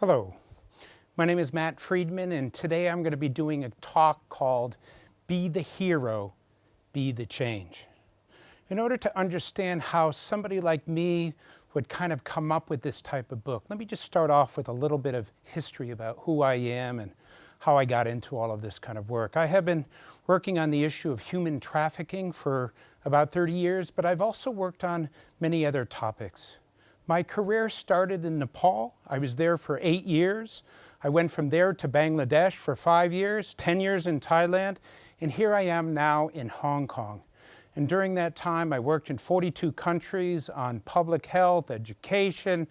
Hello, my name is Matt Friedman, and today I'm going to be doing a talk called Be the Hero, Be the Change. In order to understand how somebody like me would kind of come up with this type of book, let me just start off with a little bit of history about who I am and how I got into all of this kind of work. I have been working on the issue of human trafficking for about 30 years, but I've also worked on many other topics. My career started in Nepal. I was there for 8 years. I went from there to Bangladesh for 5 years, 10 years in Thailand, and here I am now in Hong Kong. And during that time, I worked in 42 countries on public health, education,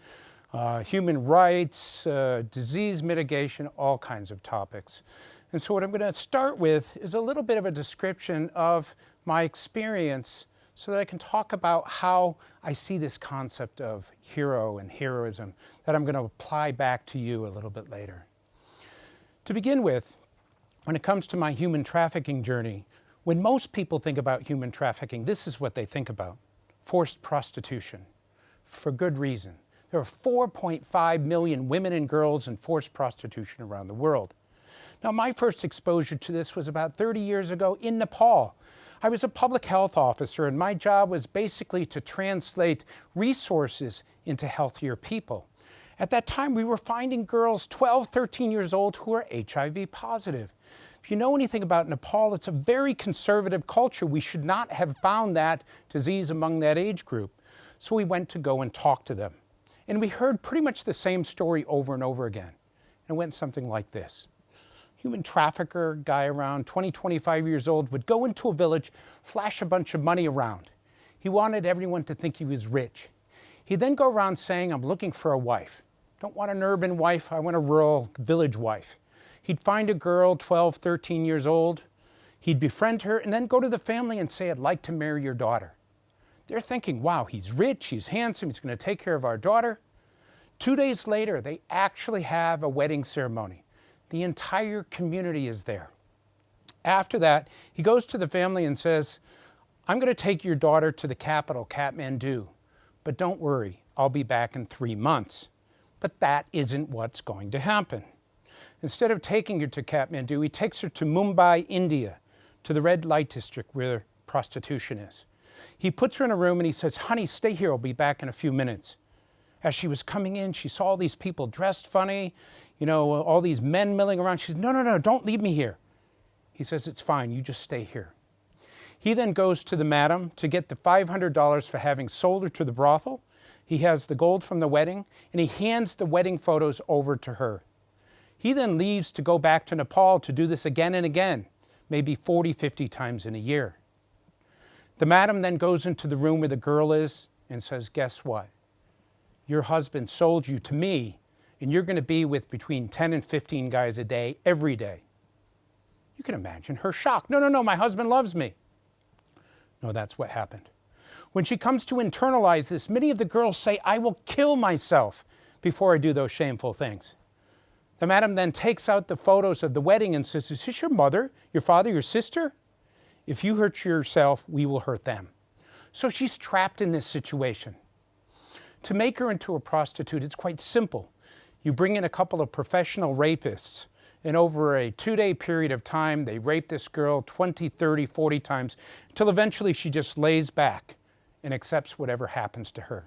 human rights, disease mitigation, all kinds of topics. And so what I'm going to start with is a little bit of a description of my experience so that I can talk about how I see this concept of hero and heroism that I'm going to apply back to you a little bit later. To begin with, when it comes to my human trafficking journey, when most people think about human trafficking, this is what they think about: forced prostitution, for good reason. There are 4.5 million women and girls in forced prostitution around the world. Now, my first exposure to this was about 30 years ago in Nepal. I was a public health officer, and my job was basically to translate resources into healthier people. At that time, we were finding girls 12, 13 years old who are HIV positive. If you know anything about Nepal, it's a very conservative culture. We should not have found that disease among that age group. So we went to go and talk to them. And we heard pretty much the same story over and over again. And it went something like this. Human trafficker, guy around 20, 25 years old, would go into a village, flash a bunch of money around. He wanted everyone to think he was rich. He'd then go around saying, I'm looking for a wife. Don't want an urban wife, I want a rural village wife. He'd find a girl, 12, 13 years old. He'd befriend her and then go to the family and say, I'd like to marry your daughter. They're thinking, wow, he's rich, he's handsome, he's going to take care of our daughter. 2 days later, they actually have a wedding ceremony. The entire community is there. After that, he goes to the family and says, I'm going to take your daughter to the capital, Kathmandu. But don't worry, I'll be back in 3 months. But that isn't what's going to happen. Instead of taking her to Kathmandu, he takes her to Mumbai, India, to the red light district where prostitution is. He puts her in a room and he says, honey, stay here, I'll be back in a few minutes. As she was coming in, she saw all these people dressed funny, all these men milling around. She says, no, don't leave me here. He says, it's fine, you just stay here. He then goes to the madam to get the $500 for having sold her to the brothel. He has the gold from the wedding, and he hands the wedding photos over to her. He then leaves to go back to Nepal to do this again and again, maybe 40, 50 times in a year. The madam then goes into the room where the girl is and says, guess what? Your husband sold you to me, and you're going to be with between 10 and 15 guys a day, every day. You can imagine her shock. No, my husband loves me. No, that's what happened. When she comes to internalize this, many of the girls say, I will kill myself before I do those shameful things. The madam then takes out the photos of the wedding and says, is this your mother, your father, your sister? If you hurt yourself, we will hurt them. So she's trapped in this situation. To make her into a prostitute, it's quite simple. You bring in a couple of professional rapists, and over a 2-day period of time, they rape this girl 20, 30, 40 times, until eventually she just lays back and accepts whatever happens to her.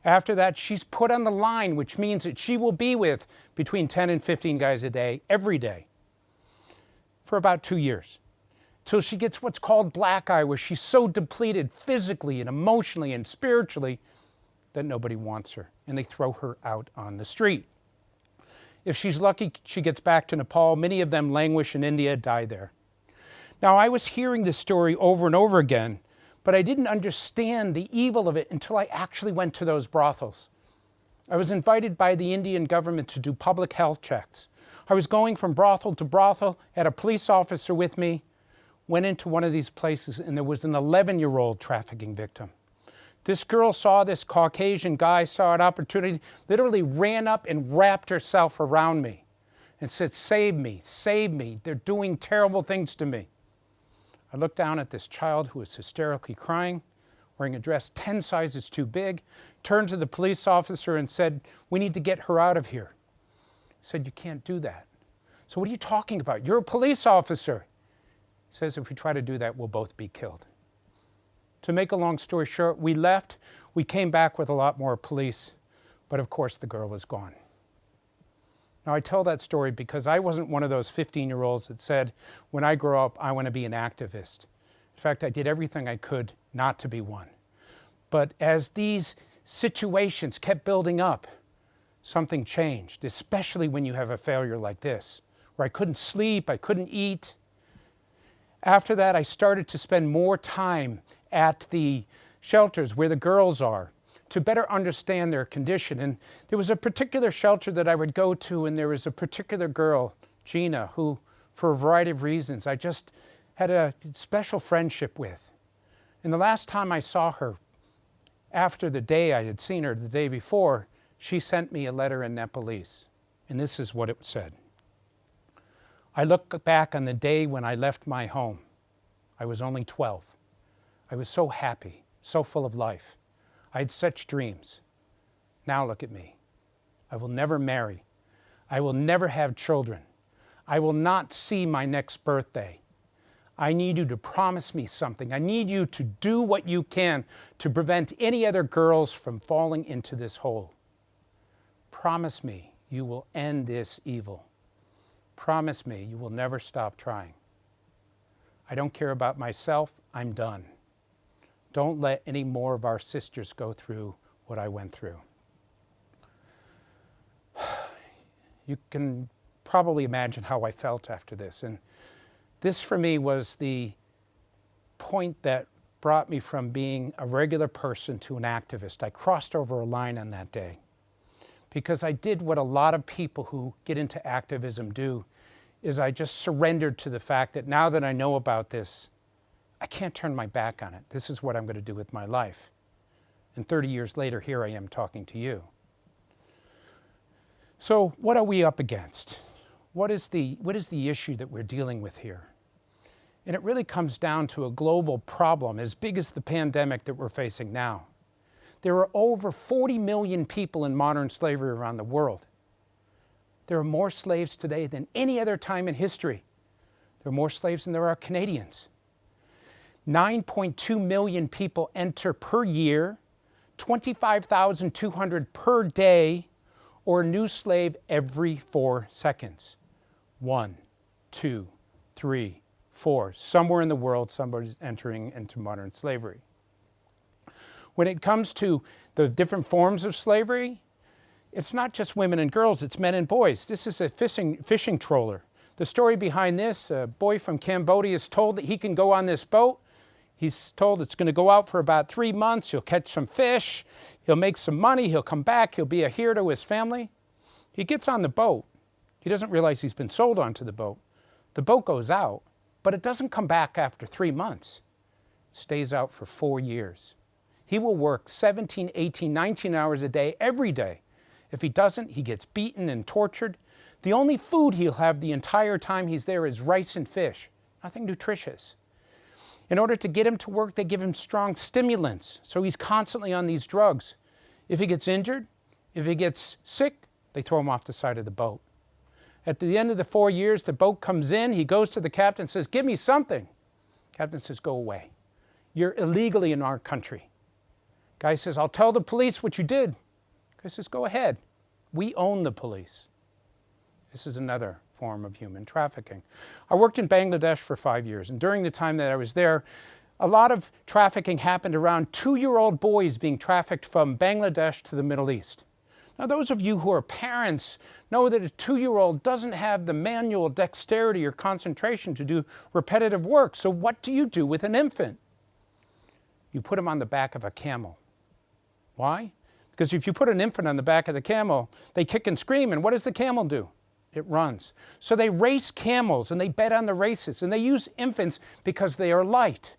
After that, she's put on the line, which means that she will be with between 10 and 15 guys a day, every day, for about 2 years, till she gets what's called black eye, where she's so depleted physically and emotionally and spiritually that nobody wants her, and they throw her out on the street. If she's lucky, she gets back to Nepal. Many of them languish in India, die there. Now, I was hearing this story over and over again, but I didn't understand the evil of it until I actually went to those brothels. I was invited by the Indian government to do public health checks. I was going from brothel to brothel, had a police officer with me, went into one of these places, and there was an 11-year-old trafficking victim. This girl saw this Caucasian guy, saw an opportunity, literally ran up and wrapped herself around me and said, save me, they're doing terrible things to me. I looked down at this child who was hysterically crying, wearing a dress 10 sizes too big, turned to the police officer and said, we need to get her out of here. He said, you can't do that. So what are you talking about? You're a police officer. He says, if we try to do that, we'll both be killed. To make a long story short, we left. We came back with a lot more police, but of course the girl was gone. Now I tell that story because I wasn't one of those 15-year-olds that said, when I grow up, I want to be an activist. In fact, I did everything I could not to be one. But as these situations kept building up, something changed, especially when you have a failure like this, where I couldn't sleep, I couldn't eat. After that, I started to spend more time at the shelters where the girls are to better understand their condition. And there was a particular shelter that I would go to, and there was a particular girl, Gina, who, for a variety of reasons, I just had a special friendship with. And the last time I saw her, after the day I had seen her the day before, she sent me a letter in Nepalese. And this is what it said. I look back on the day when I left my home. I was only 12. I was so happy, so full of life. I had such dreams. Now look at me. I will never marry. I will never have children. I will not see my next birthday. I need you to promise me something. I need you to do what you can to prevent any other girls from falling into this hole. Promise me you will end this evil. Promise me you will never stop trying. I don't care about myself. I'm done. Don't let any more of our sisters go through what I went through. You can probably imagine how I felt after this. And this for me was the point that brought me from being a regular person to an activist. I crossed over a line on that day because I did what a lot of people who get into activism do, is I just surrendered to the fact that now that I know about this, I can't turn my back on it. This is what I'm going to do with my life. And 30 years later, here I am talking to you. So what are we up against? What is the issue that we're dealing with here? And it really comes down to a global problem as big as the pandemic that we're facing now. There are over 40 million people in modern slavery around the world. There are more slaves today than any other time in history. There are more slaves than there are Canadians. 9.2 million people enter per year, 25,200 per day, or a new slave every 4 seconds. 1, 2, 3, 4. Somewhere in the world, somebody's entering into modern slavery. When it comes to the different forms of slavery, it's not just women and girls, it's men and boys. This is a fishing trawler. The story behind this, a boy from Cambodia is told that he can go on this boat. He's told it's going to go out for about 3 months. He'll catch some fish. He'll make some money. He'll come back. He'll be a hero to his family. He gets on the boat. He doesn't realize he's been sold onto the boat. The boat goes out, but it doesn't come back after 3 months. It stays out for 4 years. He will work 17, 18, 19 hours a day, every day. If he doesn't, he gets beaten and tortured. The only food he'll have the entire time he's there is rice and fish, nothing nutritious. In order to get him to work, they give him strong stimulants, so he's constantly on these drugs. If he gets injured, if he gets sick, they throw him off the side of the boat. At the end of the 4 years, the boat comes in, he goes to the captain and says, "Give me something." Captain says, "Go away. You're illegally in our country." Guy says, "I'll tell the police what you did." Guy says, "Go ahead. We own the police." This is another form of human trafficking. I worked in Bangladesh for 5 years, and during the time that I was there, a lot of trafficking happened around 2-year-old boys being trafficked from Bangladesh to the Middle East. Now, those of you who are parents know that a 2-year-old doesn't have the manual dexterity or concentration to do repetitive work. So what do you do with an infant? You put him on the back of a camel. Why? Because if you put an infant on the back of the camel, they kick and scream, and what does the camel do? It runs. So they race camels, and they bet on the races, and they use infants because they are light.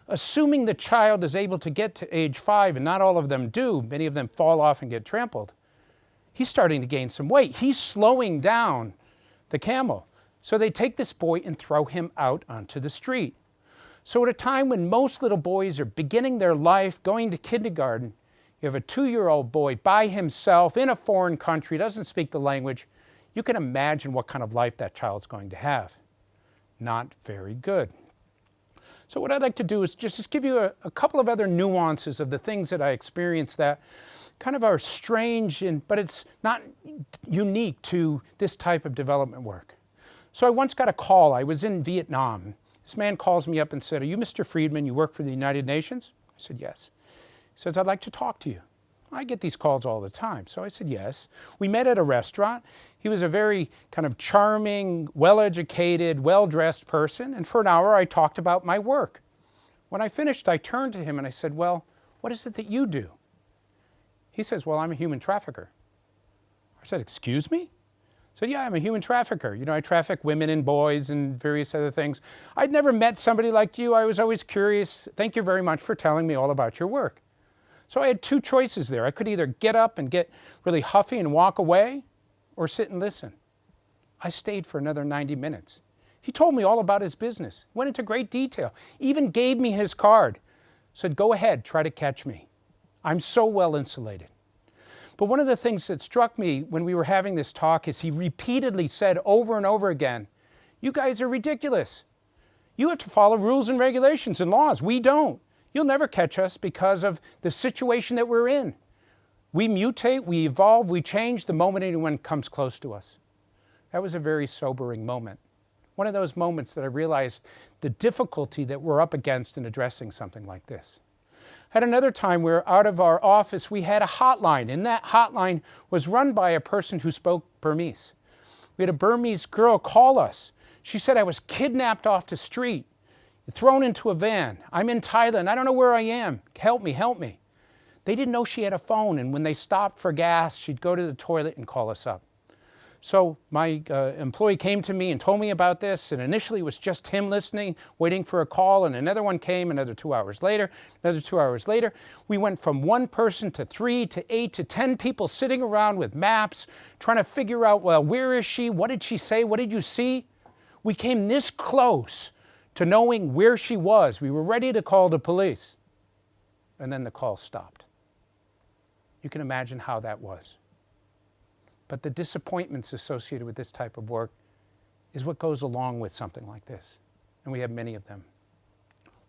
Assuming the child is able to get to age 5, and not all of them do, many of them fall off and get trampled, he's starting to gain some weight. He's slowing down the camel. So they take this boy and throw him out onto the street. So at a time when most little boys are beginning their life, going to kindergarten, you have a 2-year-old boy by himself in a foreign country, doesn't speak the language. You can imagine what kind of life that child's going to have. Not very good. So what I'd like to do is just give you a couple of other nuances of the things that I experienced that kind of are strange, but it's not unique to this type of development work. So I once got a call. I was in Vietnam. This man calls me up and said, "Are you Mr. Friedman? You work for the United Nations?" I said, "Yes." He says, "I'd like to talk to you." I get these calls all the time. So I said, "Yes." We met at a restaurant. He was a very kind of charming, well-educated, well-dressed person. And for an hour, I talked about my work. When I finished, I turned to him and I said, "Well, what is it that you do?" He says, "Well, I'm a human trafficker." I said, "Excuse me?" He said, "Yeah, I'm a human trafficker. You know, I traffic women and boys and various other things. I'd never met somebody like you. I was always curious. Thank you very much for telling me all about your work." So I had 2 choices there. I could either get up and get really huffy and walk away, or sit and listen. I stayed for another 90 minutes. He told me all about his business, went into great detail, even gave me his card, said, "Go ahead, try to catch me. I'm so well insulated." But one of the things that struck me when we were having this talk is he repeatedly said over and over again, "You guys are ridiculous. You have to follow rules and regulations and laws. We don't. You'll never catch us because of the situation that we're in. We mutate, we evolve, we change the moment anyone comes close to us." That was a very sobering moment. One of those moments that I realized the difficulty that we're up against in addressing something like this. At another time, we were out of our office, we had a hotline, and that hotline was run by a person who spoke Burmese. We had a Burmese girl call us. She said, "I was kidnapped off the street, thrown into a van. I'm in Thailand. I don't know where I am. Help me, help me." They didn't know she had a phone, and when they stopped for gas, she'd go to the toilet and call us up. So my employee came to me and told me about this, and initially it was just him listening, waiting for a call, and another one came another 2 hours later, another 2 hours later. We went from 1 person to 3 to 8 to 10 people sitting around with maps, trying to figure out, well, where is she? What did she say? What did you see? We came this close to knowing where she was. We were ready to call the police. And then the call stopped. You can imagine how that was. But the disappointments associated with this type of work is what goes along with something like this. And we have many of them.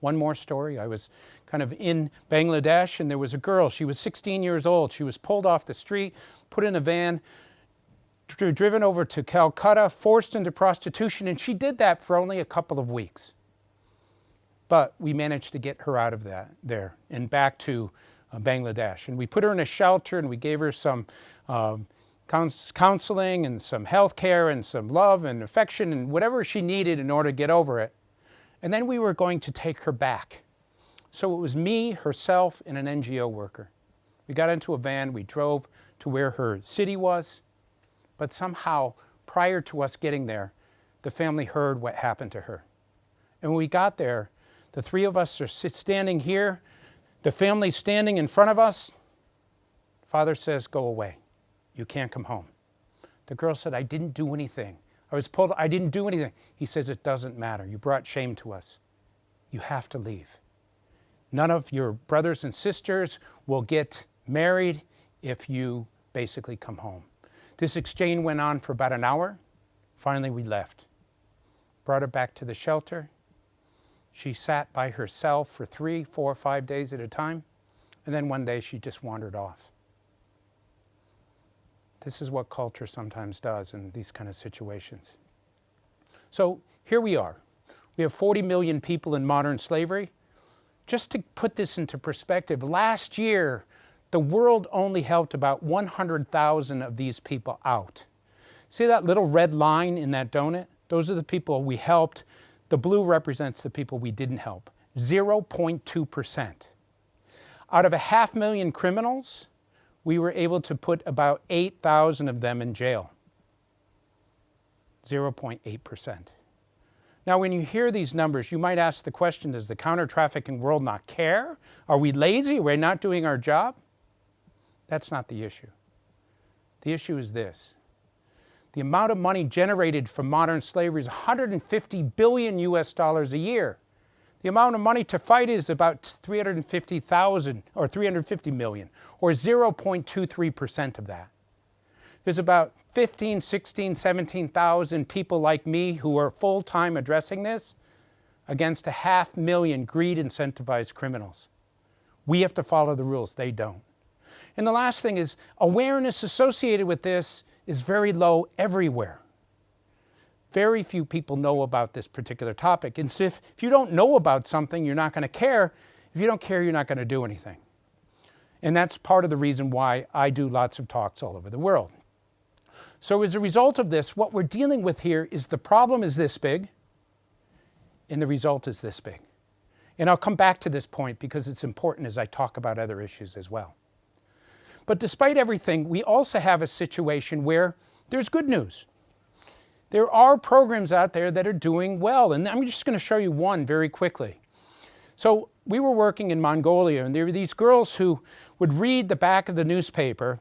One more story. I was kind of in Bangladesh, and there was a girl. She was 16 years old. She was pulled off the street, put in a van, driven over to Calcutta, forced into prostitution, and she did that for only a couple of weeks. But we managed to get her out of there and back to Bangladesh. And we put her in a shelter, and we gave her some counseling and some health care and some love and affection and whatever she needed in order to get over it. And then we were going to take her back. So it was me, herself, and an NGO worker. We got into a van, we drove to where her city was, but somehow, prior to us getting there, the family heard what happened to her. And when we got there, the three of us are standing here, the family's standing in front of us. Father says, "Go away. You can't come home." The girl said, "I didn't do anything. I was pulled, I didn't do anything." He says, "It doesn't matter. You brought shame to us. You have to leave. None of your brothers and sisters will get married if you basically come home." This exchange went on for about an hour. Finally, we left. Brought her back to the shelter. She sat by herself for 3, 4, 5 days at a time. And then one day she just wandered off. This is what culture sometimes does in these kind of situations. So here we are. We have 40 million people in modern slavery. Just to put this into perspective, last year, the world only helped about 100,000 of these people out. See that little red line in that donut? Those are the people we helped. The blue represents the people we didn't help. 0.2%. Out of 500,000 criminals, we were able to put about 8,000 of them in jail. 0.8%. Now, when you hear these numbers, you might ask the question, does the counter-trafficking world not care? Are we lazy? Are we not doing our job? That's not the issue. The issue is this. The amount of money generated from modern slavery is $150 billion US a year. The amount of money to fight is about 350,000 or 350 million, or 0.23% of that. There's about 15, 16, 17,000 people like me who are full-time addressing this against 500,000 greed-incentivized criminals. We have to follow the rules. They don't. And the last thing is awareness associated with this is very low everywhere. Very few people know about this particular topic. And so if you don't know about something, you're not going to care. If you don't care, you're not going to do anything. And that's part of the reason why I do lots of talks all over the world. So as a result of this, what we're dealing with here is the problem is this big, and the result is this big. And I'll come back to this point because it's important as I talk about other issues as well. But despite everything, we also have a situation where there's good news. There are programs out there that are doing well, and I'm just going to show you one very quickly. So we were working in Mongolia, and there were these girls who would read the back of the newspaper,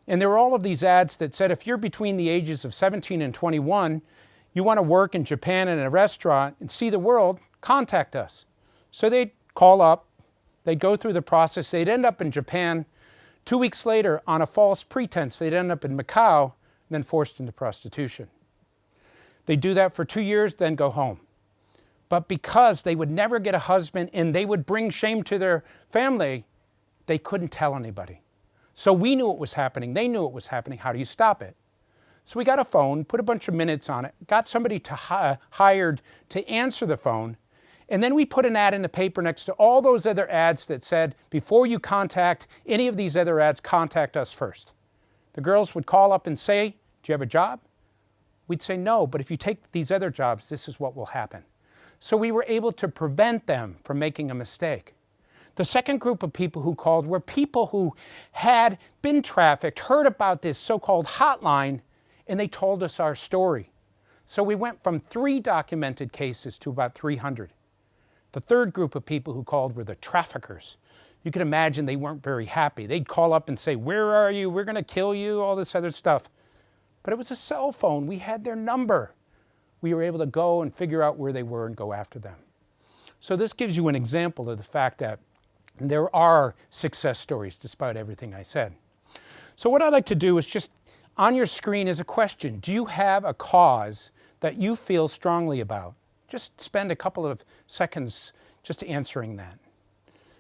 and there were all of these ads that said, if you're between the ages of 17 and 21, you want to work in Japan in a restaurant and see the world, contact us. So they'd call up, they'd go through the process, they'd end up in Japan. 2 weeks later, on a false pretense, they'd end up in Macau, and then forced into prostitution. They'd do that for 2 years, then go home. But because they would never get a husband and they would bring shame to their family, they couldn't tell anybody. So we knew it was happening. They knew it was happening. How do you stop it? So we got a phone, put a bunch of minutes on it, got somebody hired to answer the phone, and then we put an ad in the paper next to all those other ads that said, before you contact any of these other ads, contact us first. The girls would call up and say, do you have a job? We'd say no, but if you take these other jobs, this is what will happen. So we were able to prevent them from making a mistake. The second group of people who called were people who had been trafficked, heard about this so-called hotline, and they told us our story. So we went from 3 documented cases to about 300. The third group of people who called were the traffickers. You can imagine they weren't very happy. They'd call up and say, where are you? We're going to kill you, all this other stuff. But it was a cell phone. We had their number. We were able to go and figure out where they were and go after them. So this gives you an example of the fact that there are success stories despite everything I said. So what I'd like to do is just, on your screen is a question. Do you have a cause that you feel strongly about? Just spend a couple of seconds just answering that.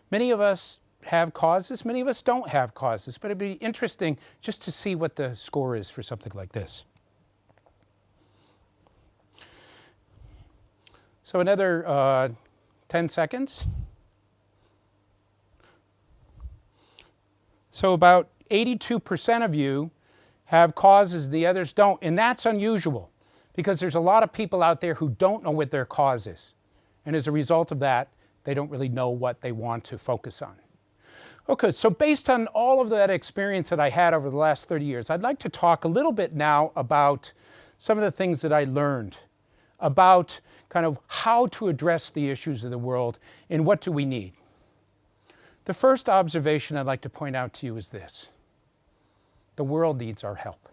Many of us have causes, many of us don't have causes, but it'd be interesting just to see what the score is for something like this. So another 10 seconds. So about 82% of you have causes, the others don't, and that's unusual because there's a lot of people out there who don't know what their cause is. And as a result of that, they don't really know what they want to focus on. Okay, so based on all of that experience that I had over the last 30 years, I'd like to talk a little bit now about some of the things that I learned about kind of how to address the issues of the world and what do we need. The first observation I'd like to point out to you is this. The world needs our help.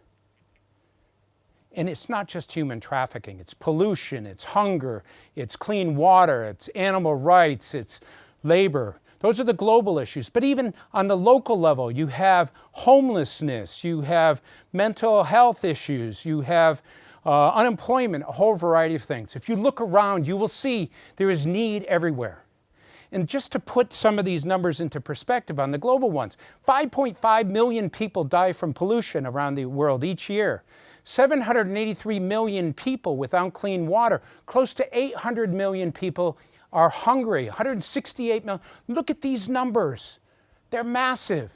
And it's not just human trafficking, it's pollution, it's hunger, it's clean water, it's animal rights, it's labor. Those are the global issues. But even on the local level, you have homelessness, you have mental health issues, you have unemployment, a whole variety of things. If you look around, you will see there is need everywhere. And just to put some of these numbers into perspective on the global ones, 5.5 million people die from pollution around the world each year. 783 million people without clean water. Close to 800 million people are hungry. 168 million. Look at these numbers. They're massive.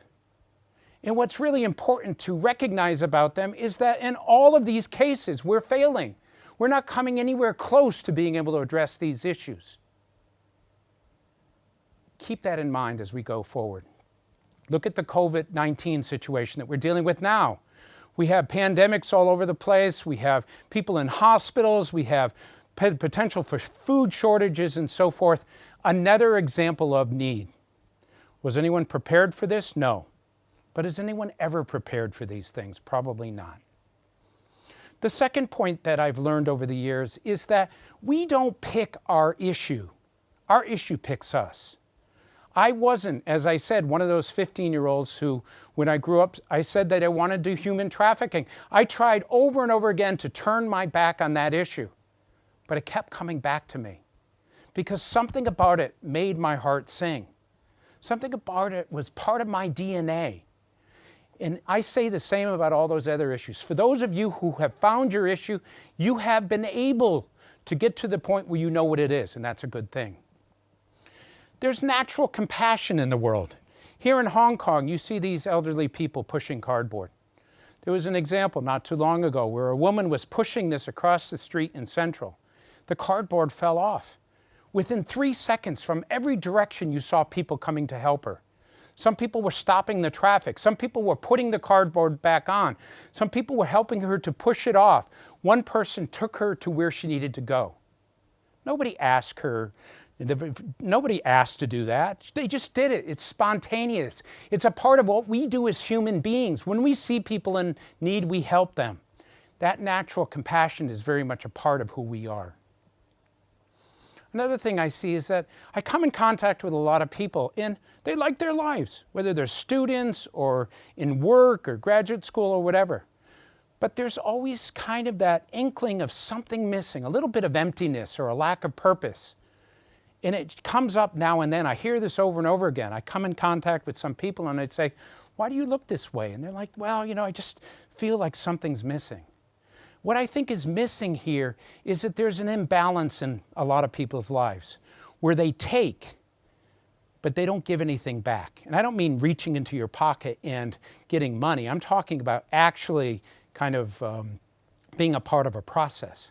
And what's really important to recognize about them is that in all of these cases, we're failing. We're not coming anywhere close to being able to address these issues. Keep that in mind as we go forward. Look at the COVID-19 situation that we're dealing with now. We have pandemics all over the place. We have people in hospitals. We have potential for food shortages and so forth. Another example of need. Was anyone prepared for this? No. But is anyone ever prepared for these things? Probably not. The second point that I've learned over the years is that we don't pick our issue. Our issue picks us. I wasn't, as I said, one of those 15-year-olds who, when I grew up, I said that I wanted to do human trafficking. I tried over and over again to turn my back on that issue. But it kept coming back to me because something about it made my heart sing. Something about it was part of my DNA. And I say the same about all those other issues. For those of you who have found your issue, you have been able to get to the point where you know what it is, and that's a good thing. There's natural compassion in the world. Here in Hong Kong, you see these elderly people pushing cardboard. There was an example not too long ago where a woman was pushing this across the street in Central. The cardboard fell off. Within 3 seconds, from every direction, you saw people coming to help her. Some people were stopping the traffic. Some people were putting the cardboard back on. Some people were helping her to push it off. One person took her to where she needed to go. Nobody asked her. Nobody asked to do that. They just did it. It's spontaneous. It's a part of what we do as human beings. When we see people in need, we help them. That natural compassion is very much a part of who we are. Another thing I see is that I come in contact with a lot of people and they like their lives, whether they're students or in work or graduate school or whatever. But there's always kind of that inkling of something missing, a little bit of emptiness or a lack of purpose. And it comes up now and then. I hear this over and over again. I come in contact with some people and I'd say, why do you look this way? And they're like, well, I just feel like something's missing. What I think is missing here is that there's an imbalance in a lot of people's lives where they take, but they don't give anything back. And I don't mean reaching into your pocket and getting money. I'm talking about actually kind of being a part of a process.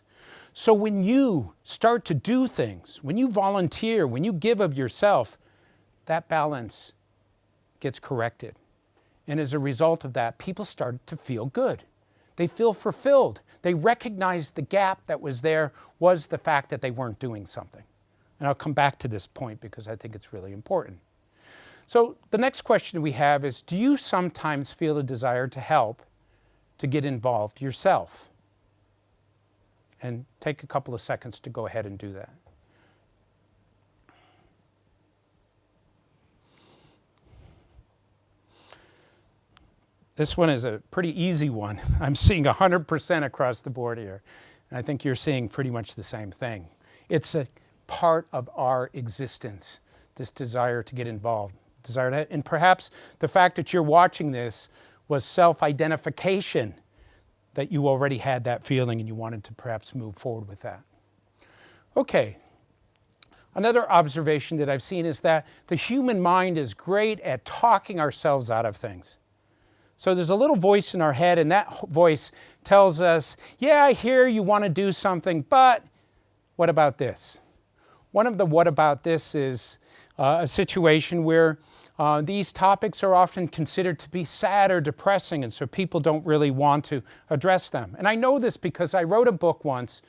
So when you start to do things, when you volunteer, when you give of yourself, that balance gets corrected. And as a result of that, people start to feel good. They feel fulfilled. They recognize the gap that was there was the fact that they weren't doing something. And I'll come back to this point because I think it's really important. So the next question we have is, do you sometimes feel a desire to help, to get involved yourself? And take a couple of seconds to go ahead and do that. This one is a pretty easy one. I'm seeing 100% across the board here. And I think you're seeing pretty much the same thing. It's a part of our existence, this desire to get involved, and perhaps the fact that you're watching this was self-identification, that you already had that feeling and you wanted to perhaps move forward with that. Okay. Another observation that I've seen is that the human mind is great at talking ourselves out of things. So there's a little voice in our head, and that voice tells us, yeah, I hear you want to do something, but what about this? One of the what about this is a situation where these topics are often considered to be sad or depressing, and so people don't really want to address them. And I know this because I wrote a book once,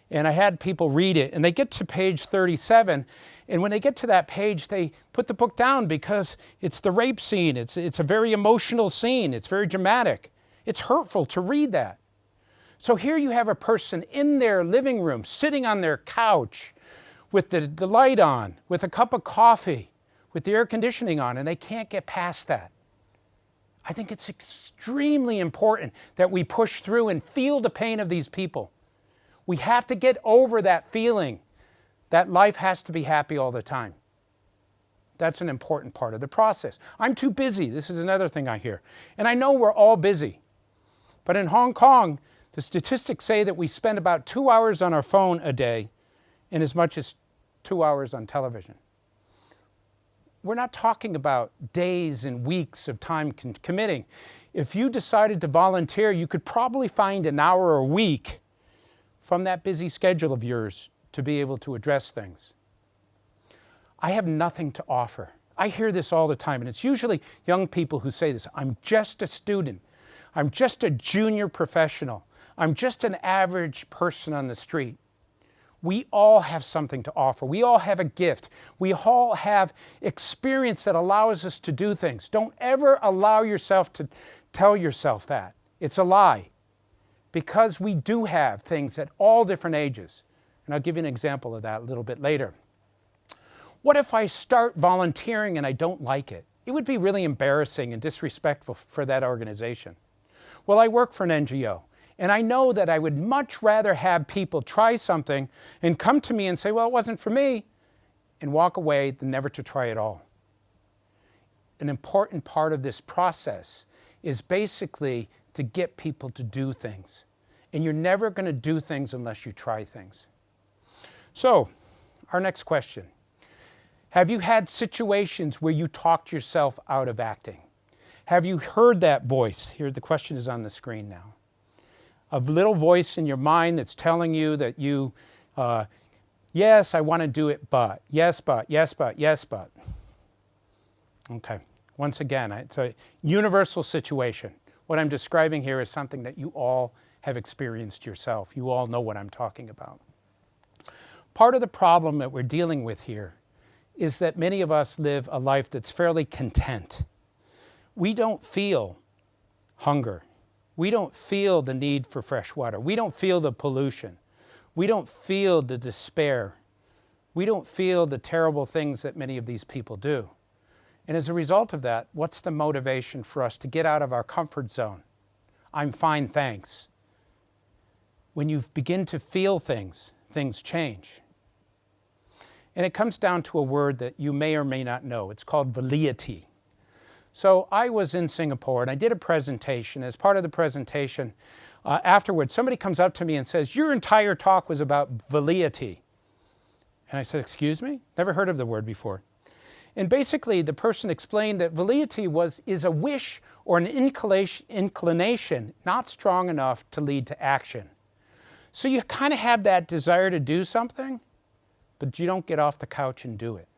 and I had people read it, and they get to page 37, and when they get to that page, they put the book down because it's the rape scene. It's a very emotional scene. It's very dramatic. It's hurtful to read that. So here you have a person in their living room, sitting on their couch with the light on, with a cup of coffee, with the air conditioning on, and they can't get past that. I think it's extremely important that we push through and feel the pain of these people. We have to get over that feeling that life has to be happy all the time. That's an important part of the process. I'm too busy. This is another thing I hear. And I know we're all busy. But in Hong Kong, the statistics say that we spend about 2 hours on our phone a day and as much as 2 hours on television. We're not talking about days and weeks of time committing. If you decided to volunteer, you could probably find an hour a week from that busy schedule of yours to be able to address things. I have nothing to offer. I hear this all the time, and it's usually young people who say this. I'm just a student. I'm just a junior professional. I'm just an average person on the street. We all have something to offer. We all have a gift. We all have experience that allows us to do things. Don't ever allow yourself to tell yourself that. It's a lie. Because we do have things at all different ages. And I'll give you an example of that a little bit later. What if I start volunteering and I don't like it? It would be really embarrassing and disrespectful for that organization. Well, I work for an NGO, and I know that I would much rather have people try something and come to me and say, well, it wasn't for me, and walk away than never to try at all. An important part of this process is basically to get people to do things. And you're never going to do things unless you try things. So, our next question. Have you had situations where you talked yourself out of acting? Have you heard that voice? Here, the question is on the screen now. A little voice in your mind that's telling you that you, yes, I want to do it, but. Yes, but, yes, but, yes, but. Okay. Once again, it's a universal situation. What I'm describing here is something that you all have experienced yourself. You all know what I'm talking about. Part of the problem that we're dealing with here is that many of us live a life that's fairly content. We don't feel hunger. We don't feel the need for fresh water. We don't feel the pollution. We don't feel the despair. We don't feel the terrible things that many of these people do. And as a result of that, what's the motivation for us to get out of our comfort zone? I'm fine, thanks. When you begin to feel things, things change. And it comes down to a word that you may or may not know. It's called velleity. So I was in Singapore and I did a presentation. As part of the presentation, afterwards, somebody comes up to me and says, your entire talk was about velleity. And I said, excuse me? Never heard of the word before. And basically, the person explained that velleity is a wish or an inclination not strong enough to lead to action. So you kind of have that desire to do something, but you don't get off the couch and do it.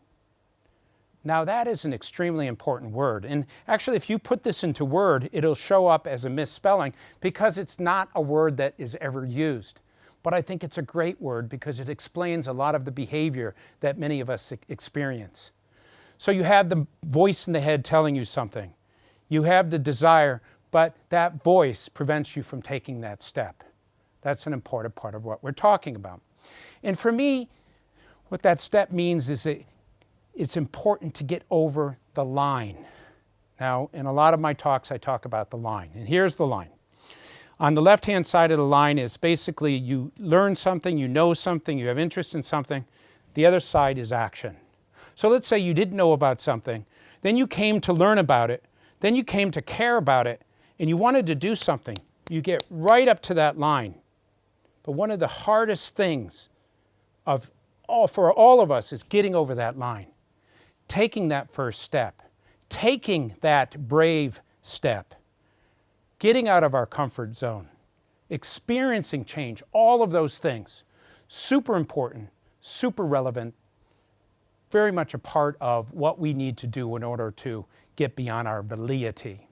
Now that is an extremely important word. And actually, if you put this into Word, it'll show up as a misspelling because it's not a word that is ever used. But I think it's a great word because it explains a lot of the behavior that many of us experience. So you have the voice in the head telling you something. You have the desire, but that voice prevents you from taking that step. That's an important part of what we're talking about. And for me, what that step means is that it's important to get over the line. Now, in a lot of my talks, I talk about the line, and here's the line. On the left-hand side of the line is basically you learn something, you know something, you have interest in something. The other side is action. So let's say you didn't know about something, then you came to learn about it, then you came to care about it, and you wanted to do something. You get right up to that line. But one of the hardest things for all of us is getting over that line, taking that first step, taking that brave step, getting out of our comfort zone, experiencing change, all of those things. Super important, super relevant, very much a part of what we need to do in order to get beyond our ability.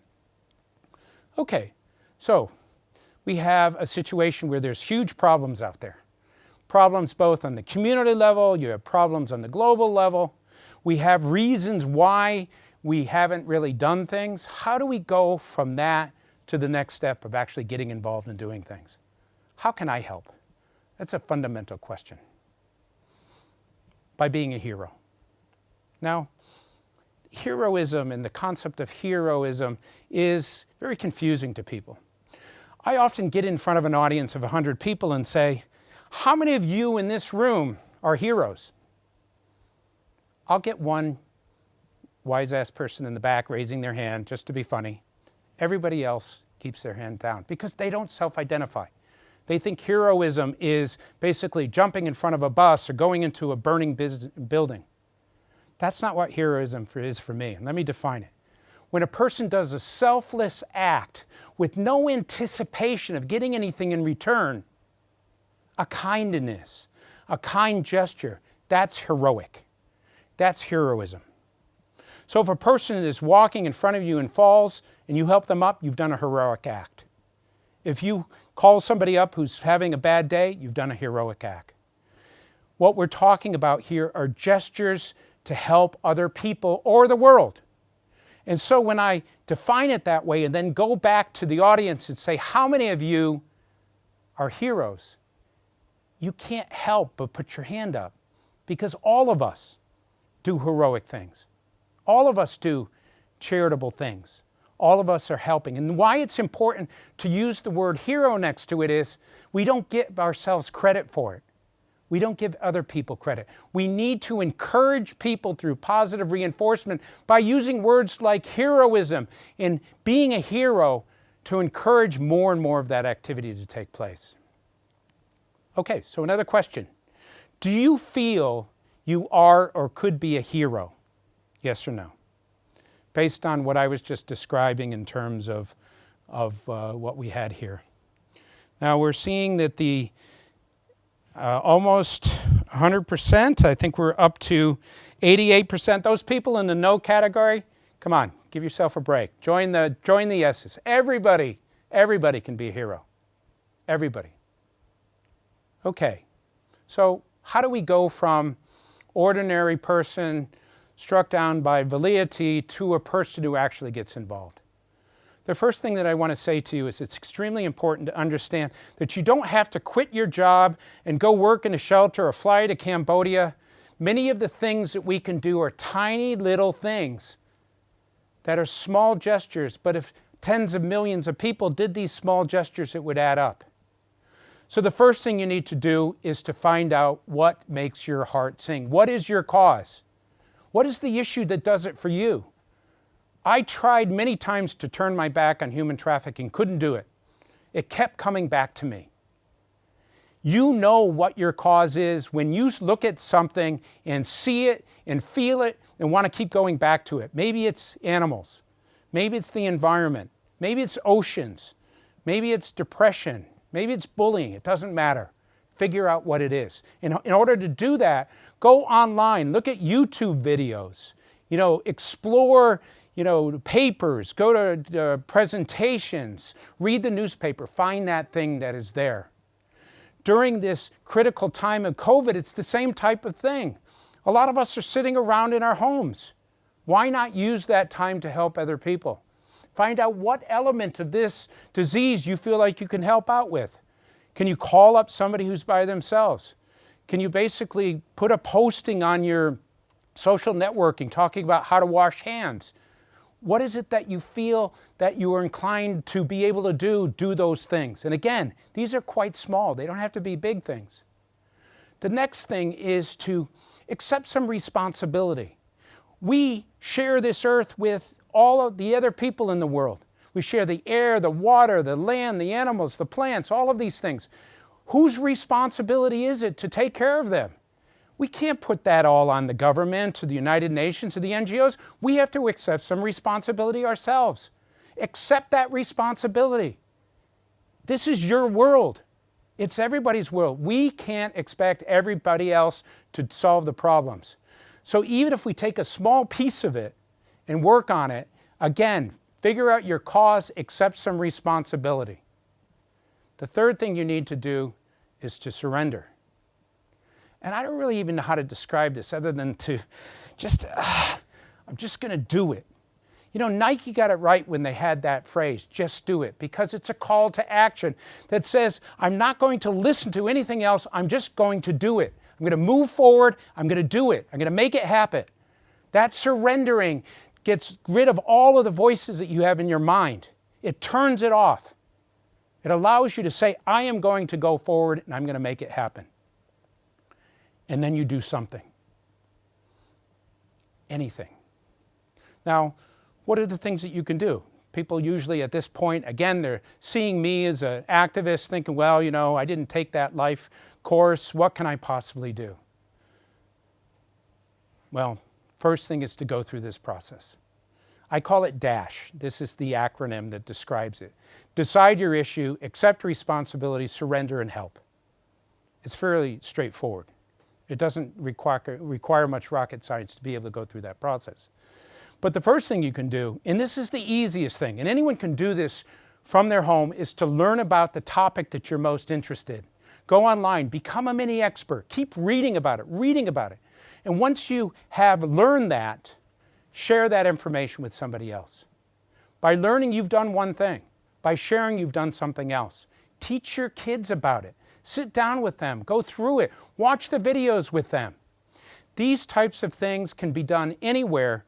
Okay, so we have a situation where there's huge problems out there. Problems both on the community level, you have problems on the global level. We have reasons why we haven't really done things. How do we go from that to the next step of actually getting involved in doing things? How can I help? That's a fundamental question. By being a hero. Now, heroism and the concept of heroism is very confusing to people. I often get in front of an audience of 100 people and say, how many of you in this room are heroes? I'll get one wise-ass person in the back raising their hand just to be funny. Everybody else keeps their hand down because they don't self-identify. They think heroism is basically jumping in front of a bus or going into a burning building. That's not what heroism is for me, and let me define it. When a person does a selfless act with no anticipation of getting anything in return, a kindness, a kind gesture, that's heroic. That's heroism. So if a person is walking in front of you and falls and you help them up, you've done a heroic act. If you call somebody up who's having a bad day, you've done a heroic act. What we're talking about here are gestures to help other people or the world. And so when I define it that way and then go back to the audience and say, how many of you are heroes? You can't help but put your hand up because all of us do heroic things. All of us do charitable things. All of us are helping. And why it's important to use the word hero next to it is we don't give ourselves credit for it. We don't give other people credit. We need to encourage people through positive reinforcement by using words like heroism and being a hero to encourage more and more of that activity to take place. Okay, so another question. Do you feel you are or could be a hero? Yes or no? Based on what I was just describing in terms of what we had here. Now we're seeing that the almost 100%, I think we're up to 88%. Those people in the no category, come on, give yourself a break. Join the yeses. Everybody can be a hero. Everybody. Okay, so how do we go from ordinary person struck down by velleity to a person who actually gets involved? The first thing that I want to say to you is it's extremely important to understand that you don't have to quit your job and go work in a shelter or fly to Cambodia. Many of the things that we can do are tiny little things that are small gestures, but if tens of millions of people did these small gestures, it would add up. So the first thing you need to do is to find out what makes your heart sing. What is your cause? What is the issue that does it for you? I tried many times to turn my back on human trafficking, couldn't do it. It kept coming back to me. You know what your cause is when you look at something and see it and feel it and want to keep going back to it. Maybe it's animals. Maybe it's the environment. Maybe it's oceans. Maybe it's depression. Maybe it's bullying. It doesn't matter. Figure out what it is. In order to do that, go online. Look at YouTube videos. Explore papers, go to presentations, read the newspaper, find that thing that is there. During this critical time of COVID, it's the same type of thing. A lot of us are sitting around in our homes. Why not use that time to help other people? Find out what element of this disease you feel like you can help out with. Can you call up somebody who's by themselves? Can you basically put a posting on your social networking talking about how to wash hands? What is it that you feel that you are inclined to be able to do? Do those things. And again, these are quite small. They don't have to be big things. The next thing is to accept some responsibility. We share this earth with all of the other people in the world. We share the air, the water, the land, the animals, the plants, all of these things. Whose responsibility is it to take care of them? We can't put that all on the government or the United Nations or the NGOs. We have to accept some responsibility ourselves. Accept that responsibility. This is your world. It's everybody's world. We can't expect everybody else to solve the problems. So even if we take a small piece of it and work on it, again, figure out your cause, accept some responsibility. The third thing you need to do is to surrender. And I don't really even know how to describe this other than to I'm just going to do it. You know, Nike got it right when they had that phrase, just do it, because it's a call to action that says, I'm not going to listen to anything else, I'm just going to do it. I'm going to move forward, I'm going to do it, I'm going to make it happen. That surrendering gets rid of all of the voices that you have in your mind. It turns it off. It allows you to say, I am going to go forward and I'm going to make it happen. And then you do something. Anything. Now, what are the things that you can do? People usually at this point, again, they're seeing me as an activist thinking, well, you know, I didn't take that life course. What can I possibly do? Well, first thing is to go through this process. I call it DASH. This is the acronym that describes it. Decide your issue, accept responsibility, surrender, and help. It's fairly straightforward. It doesn't require much rocket science to be able to go through that process. But the first thing you can do, and this is the easiest thing, and anyone can do this from their home, is to learn about the topic that you're most interested in. Go online, become a mini expert, keep reading about it. And once you have learned that, share that information with somebody else. By learning, you've done one thing. By sharing, you've done something else. Teach your kids about it. Sit down with them, go through it, watch the videos with them. These types of things can be done anywhere.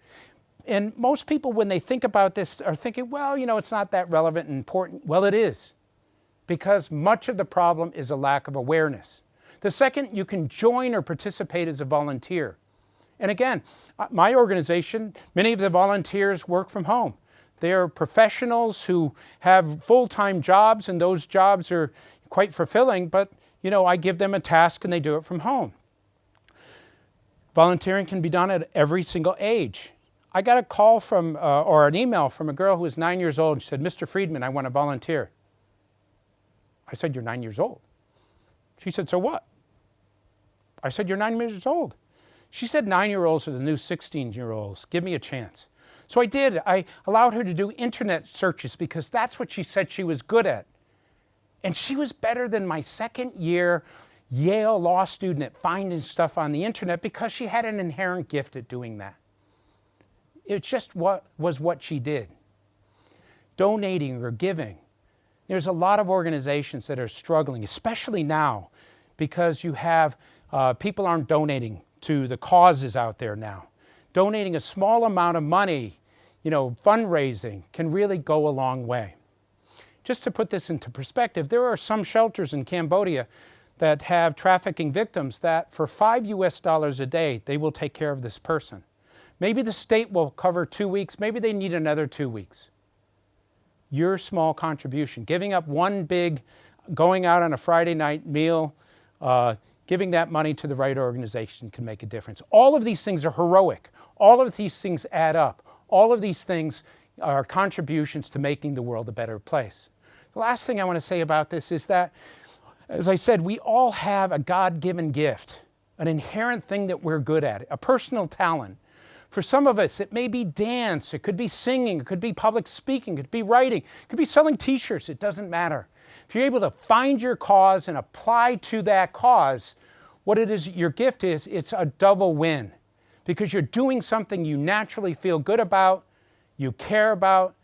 And most people, when they think about this, are thinking, well, you know, it's not that relevant and important. Well, it is, because much of the problem is a lack of awareness. The second, you can join or participate as a volunteer. And again, my organization, many of the volunteers work from home. They're professionals who have full-time jobs, and those jobs are quite fulfilling, but you know, I give them a task and they do it from home. Volunteering can be done at every single age. I got a call from, or an email from a girl who was 9 years old, and she said, Mr. Friedman, I want to volunteer. I said, you're 9 years old. She said, so what? I said, you're 9 years old. She said 9-year-olds are the new 16-year-olds. Give me a chance. So I did. I allowed her to do internet searches because that's what she said she was good at. And she was better than my second-year Yale law student at finding stuff on the internet because she had an inherent gift at doing that. It just was what she did. Donating or giving. There's a lot of organizations that are struggling, especially now, because you have people aren't donating to the causes out there now. Donating a small amount of money, you know, fundraising can really go a long way. Just to put this into perspective, there are some shelters in Cambodia that have trafficking victims that for $5 a day, they will take care of this person. Maybe the state will cover 2 weeks, maybe they need another 2 weeks. Your small contribution, giving up one big, going out on a Friday night meal, giving that money to the right organization can make a difference. All of these things are heroic. All of these things add up. All of these things are contributions to making the world a better place. The last thing I want to say about this is that, as I said, we all have a God-given gift, an inherent thing that we're good at, a personal talent. For some of us, it may be dance, it could be singing, it could be public speaking, it could be writing, it could be selling t-shirts, it doesn't matter. If you're able to find your cause and apply to that cause, what it is your gift is, it's a double win. Because you're doing something you naturally feel good about, you care about,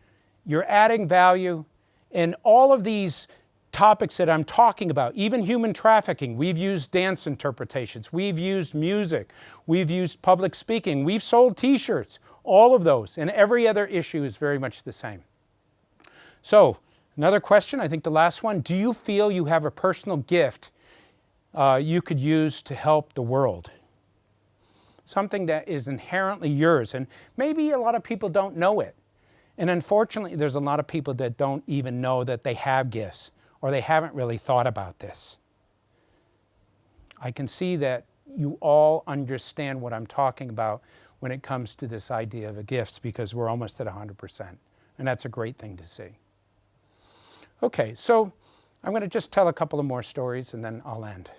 you're adding value, and all of these topics that I'm talking about, even human trafficking, we've used dance interpretations, we've used music, we've used public speaking, we've sold t-shirts. All of those and every other issue is very much the same. So, another question, I think the last one, do you feel you have a personal gift you could use to help the world? Something that is inherently yours, and maybe a lot of people don't know it. And unfortunately, there's a lot of people that don't even know that they have gifts, or they haven't really thought about this. I can see that you all understand what I'm talking about when it comes to this idea of a gift, because we're almost at 100%, and that's a great thing to see. Okay, so I'm going to just tell a couple of more stories and then I'll end.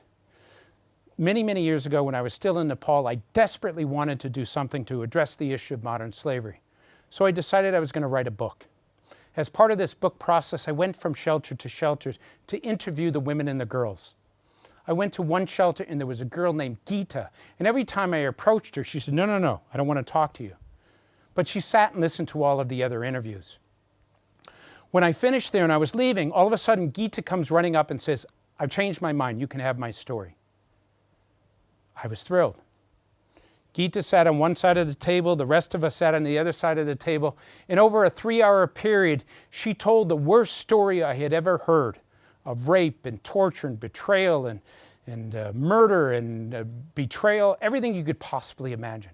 Many, many years ago when I was still in Nepal, I desperately wanted to do something to address the issue of modern slavery. So I decided I was going to write a book. As part of this book process, I went from shelter to shelter to interview the women and the girls. I went to one shelter and there was a girl named Geeta, and every time I approached her, she said, no, I don't want to talk to you. But she sat and listened to all of the other interviews. When I finished there and I was leaving, all of a sudden Geeta comes running up and says, I've changed my mind, you can have my story. I was thrilled. Geeta sat on one side of the table, the rest of us sat on the other side of the table, and over a 3-hour period, she told the worst story I had ever heard of rape and torture and betrayal and murder and betrayal, everything you could possibly imagine.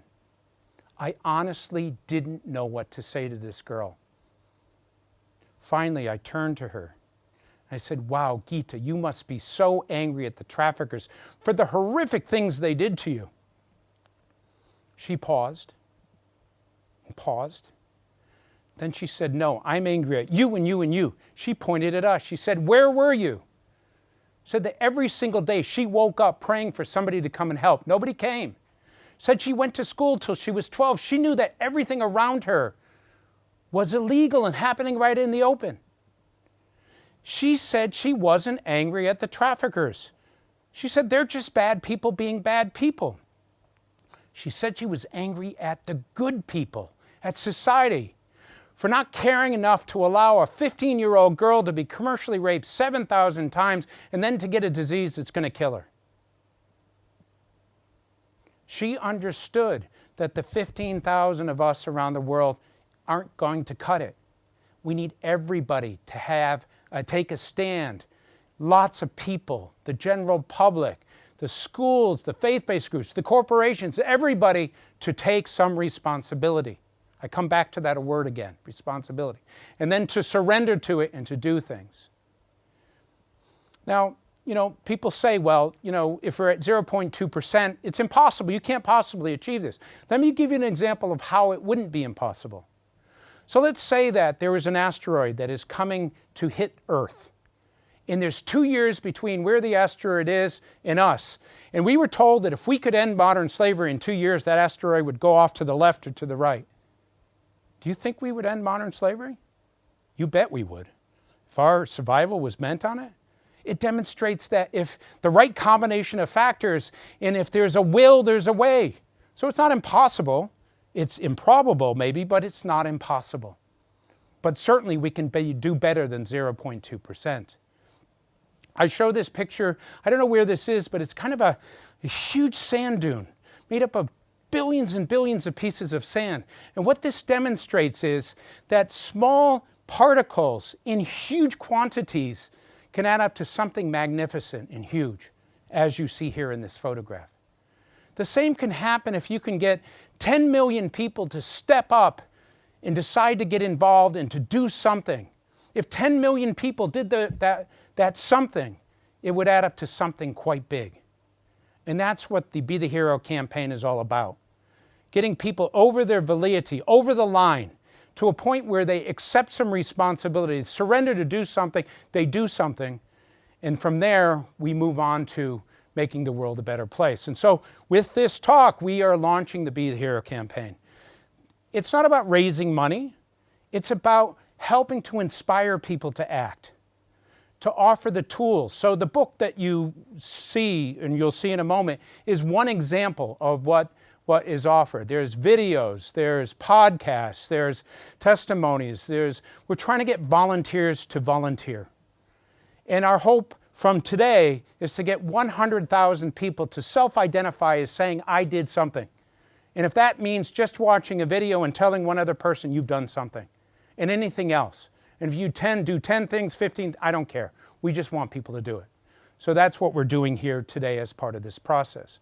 I honestly didn't know what to say to this girl. Finally, I turned to her. I said, wow, Geeta, you must be so angry at the traffickers for the horrific things they did to you. She paused and paused. Then she said, no, I'm angry at you and you and you. She pointed at us. She said, where were you? Said that every single day she woke up praying for somebody to come and help. Nobody came. Said she went to school till she was 12. She knew that everything around her was illegal and happening right in the open. She said she wasn't angry at the traffickers. She said they're just bad people being bad people. She said she was angry at the good people, at society, for not caring enough to allow a 15-year-old girl to be commercially raped 7,000 times and then to get a disease that's going to kill her. She understood that the 15,000 of us around the world aren't going to cut it. We need everybody to have take a stand. Lots of people, the general public, the schools, the faith-based groups, the corporations, everybody to take some responsibility. I come back to that word again, responsibility. And then to surrender to it and to do things. Now, people say, well, if we're at 0.2%, it's impossible. You can't possibly achieve this. Let me give you an example of how it wouldn't be impossible. So let's say that there is an asteroid that is coming to hit Earth. And there's 2 years between where the asteroid is and us. And we were told that if we could end modern slavery in 2 years, that asteroid would go off to the left or to the right. Do you think we would end modern slavery? You bet we would. If our survival was meant on it. It demonstrates that if the right combination of factors, and if there's a will, there's a way. So it's not impossible. It's improbable maybe, but it's not impossible. But certainly we can do better than 0.2%. I show this picture, I don't know where this is, but it's kind of a huge sand dune made up of billions and billions of pieces of sand. And what this demonstrates is that small particles in huge quantities can add up to something magnificent and huge, as you see here in this photograph. The same can happen if you can get 10 million people to step up and decide to get involved and to do something. If 10 million people did that something, it would add up to something quite big. And that's what the Be the Hero campaign is all about. Getting people over their validity, over the line, to a point where they accept some responsibility, surrender to do something, they do something, and from there we move on to making the world a better place. And so with this talk, we are launching the Be the Hero campaign. It's not about raising money, it's about helping to inspire people to act, to offer the tools. So the book that you see, and you'll see in a moment, is one example of what is offered. There's videos, there's podcasts, there's testimonies, we're trying to get volunteers to volunteer. And our hope from today is to get 100,000 people to self-identify as saying, I did something. And if that means just watching a video and telling one other person, you've done something. And anything else. And if you do 10 things, 15, I don't care. We just want people to do it. So that's what we're doing here today as part of this process.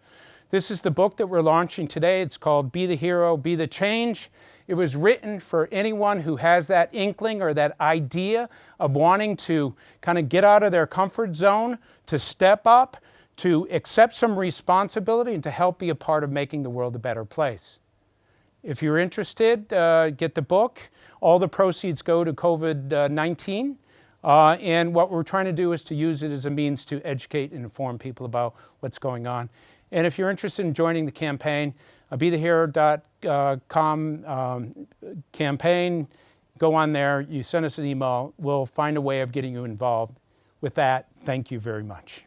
This is the book that we're launching today. It's called Be the Hero, Be the Change. It was written for anyone who has that inkling or that idea of wanting to kind of get out of their comfort zone, to step up, to accept some responsibility, and to help be a part of making the world a better place. If you're interested, get the book. All the proceeds go to COVID-19. And what we're trying to do is to use it as a means to educate and inform people about what's going on. And if you're interested in joining the campaign, BeTheHero.com campaign, go on there, you send us an email, we'll find a way of getting you involved. With that, thank you very much.